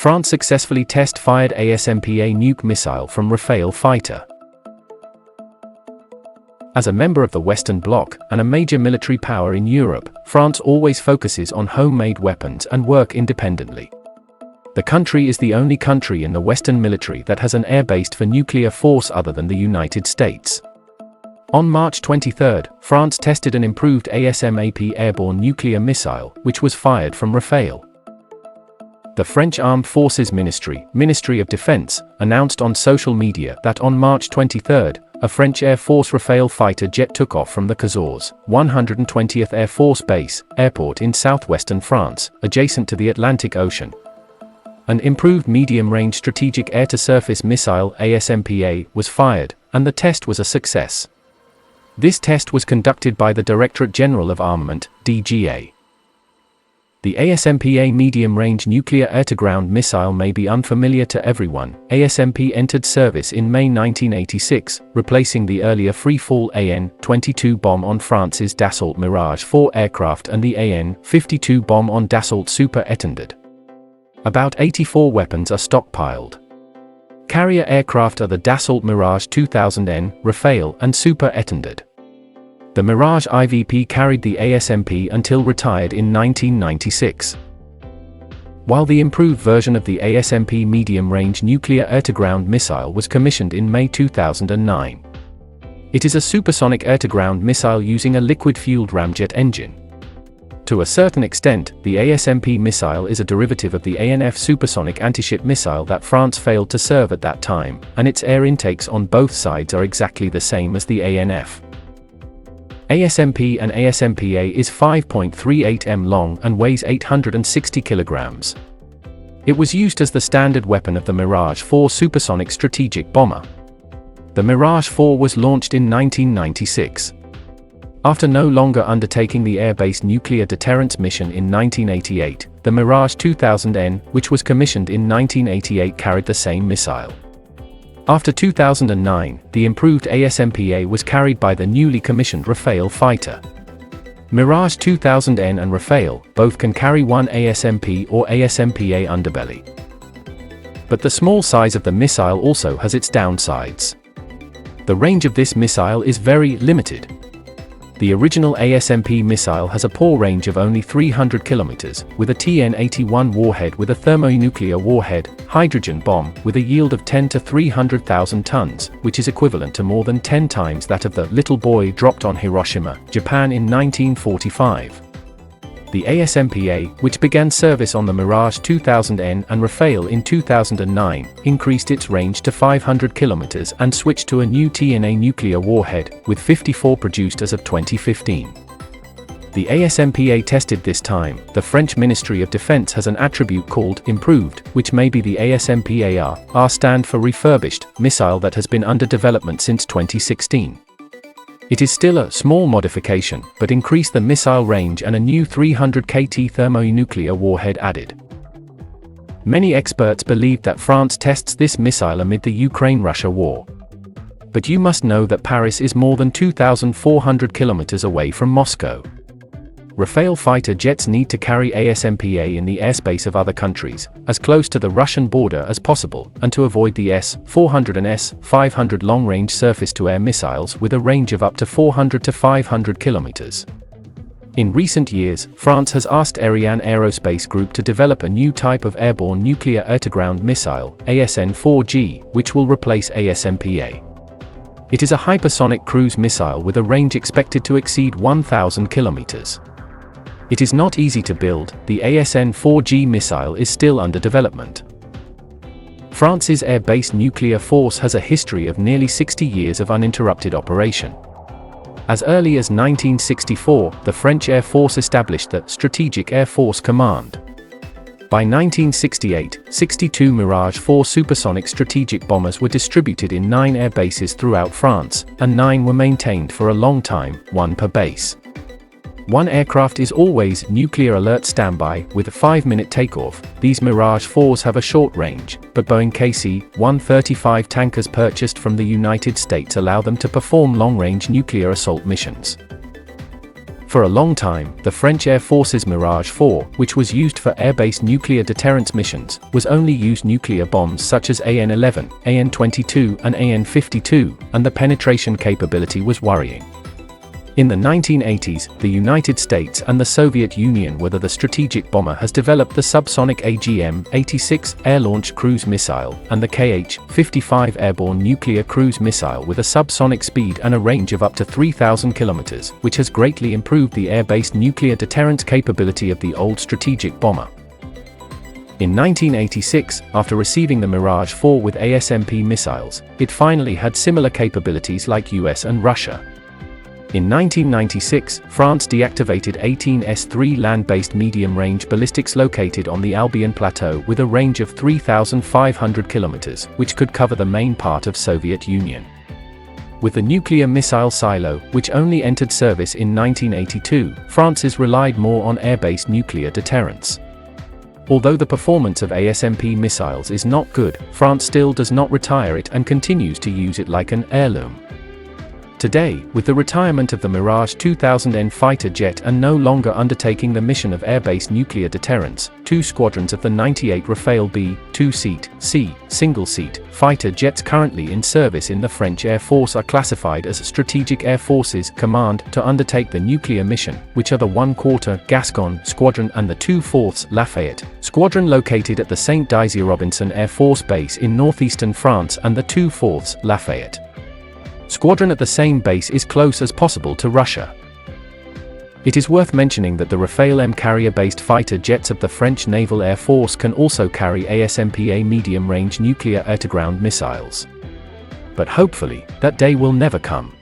France successfully test-fired ASMPA nuke missile from Rafale fighter. As a member of the Western Bloc, and a major military power in Europe, France always focuses on homemade weapons and work independently. The country is the only country in the Western military that has an air-based for nuclear force other than the United States. On March 23, France tested an improved ASMA-P airborne nuclear missile, which was fired from Rafale. The French Armed Forces Ministry of Defense, announced on social media that on March 23, a French Air Force Rafale fighter jet took off from the Cazaux 120th Air Force Base, airport in southwestern France, adjacent to the Atlantic Ocean. An improved medium-range strategic air-to-surface missile ASMPA was fired, and the test was a success. This test was conducted by the Directorate General of Armament, DGA. The ASMPA medium-range nuclear air-to-ground missile may be unfamiliar to everyone. ASMP entered service in May 1986, replacing the earlier free-fall AN-22 bomb on France's Dassault Mirage 4 aircraft and the AN-52 bomb on Dassault Super Étendard. About 84 weapons are stockpiled. Carrier aircraft are the Dassault Mirage 2000N, Rafale, and Super Étendard. The Mirage IVP carried the ASMP until retired in 1996. While the improved version of the ASMP medium-range nuclear air-to-ground missile was commissioned in May 2009. It is a supersonic air-to-ground missile using a liquid-fueled ramjet engine. To a certain extent, the ASMP missile is a derivative of the ANF supersonic antiship missile that France failed to serve at that time, and its air intakes on both sides are exactly the same as the ANF. ASMP and ASMPA is 5.38 m long and weighs 860 kilograms. It was used as the standard weapon of the Mirage 4 supersonic strategic bomber. The Mirage 4 was launched in 1996. After no longer undertaking the air-based nuclear deterrence mission in 1988, the Mirage 2000N, which was commissioned in 1988, carried the same missile. After 2009, the improved ASMPA was carried by the newly commissioned Rafale fighter. Mirage 2000N and Rafale both can carry one ASMP or ASMPA underbelly. But the small size of the missile also has its downsides. The range of this missile is very limited. The original ASMP missile has a poor range of only 300 kilometers, with a TN-81 warhead with a thermonuclear warhead, hydrogen bomb, with a yield of 10 to 300,000 tons, which is equivalent to more than 10 times that of the little boy dropped on Hiroshima, Japan in 1945. The ASMPA, which began service on the Mirage 2000N and Rafale in 2009, increased its range to 500 kilometers and switched to a new TNA nuclear warhead, with 54 produced as of 2015. The ASMPA tested this time. The French Ministry of Defense has an attribute called improved, which may be the ASMPAR, R stand for refurbished, missile that has been under development since 2016. It is still a small modification, but increased the missile range and a new 300 kT thermonuclear warhead added. Many experts believe that France tests this missile amid the Ukraine-Russia war. But you must know that Paris is more than 2,400 kilometers away from Moscow. Rafale fighter jets need to carry ASMPA in the airspace of other countries, as close to the Russian border as possible, and to avoid the S-400 and S-500 long-range surface-to-air missiles with a range of up to 400 to 500 kilometers. In recent years, France has asked Ariane Aerospace Group to develop a new type of airborne nuclear air-to-ground missile, ASN-4G, which will replace ASMPA. It is a hypersonic cruise missile with a range expected to exceed 1,000 kilometers. It is not easy to build. The ASN-4G missile is still under development. France's air-based nuclear force has a history of nearly 60 years of uninterrupted operation. As early as 1964, the French Air Force established the Strategic Air Force Command. By 1968, 62 Mirage 4 supersonic strategic bombers were distributed in 9 air bases throughout France, and 9 were maintained for a long time, 1 per base. One aircraft is always nuclear alert standby, with a 5-minute takeoff. These Mirage 4s have a short range, but Boeing KC-135 tankers purchased from the United States allow them to perform long-range nuclear assault missions. For a long time, the French Air Force's Mirage 4, which was used for air-based nuclear deterrence missions, was only used nuclear bombs such as AN-11, AN-22 and AN-52, and the penetration capability was worrying. In the 1980s, the United States and the Soviet Union whether the strategic bomber has developed the subsonic AGM-86 air-launched cruise missile and the KH-55 airborne nuclear cruise missile with a subsonic speed and a range of up to 3,000 kilometers, which has greatly improved the air-based nuclear deterrence capability of the old strategic bomber. In 1986, after receiving the Mirage 4 with ASMP missiles, it finally had similar capabilities like US and Russia. In 1996, France deactivated 18 S-3 land-based medium-range ballistics located on the Albion Plateau with a range of 3,500 kilometers, which could cover the main part of Soviet Union. With the nuclear missile silo, which only entered service in 1982, France relied more on air-based nuclear deterrence. Although the performance of ASMP missiles is not good, France still does not retire it and continues to use it like an heirloom. Today, with the retirement of the Mirage 2000N fighter jet and no longer undertaking the mission of air-based nuclear deterrence, 2 squadrons of the 98 Rafale B, 2-seat, C, single-seat, fighter jets currently in service in the French Air Force are classified as Strategic Air Forces Command to undertake the nuclear mission, which are the 1/4 Gascon Squadron and the 2/4 Lafayette Squadron located at the Saint-Dizier-Robinson Air Force Base in northeastern France and the 2/4 Lafayette Squadron at the same base is close as possible to Russia. It is worth mentioning that the Rafale M carrier-based fighter jets of the French Naval Air Force can also carry ASMPA medium-range nuclear air-to-ground missiles. But hopefully, that day will never come.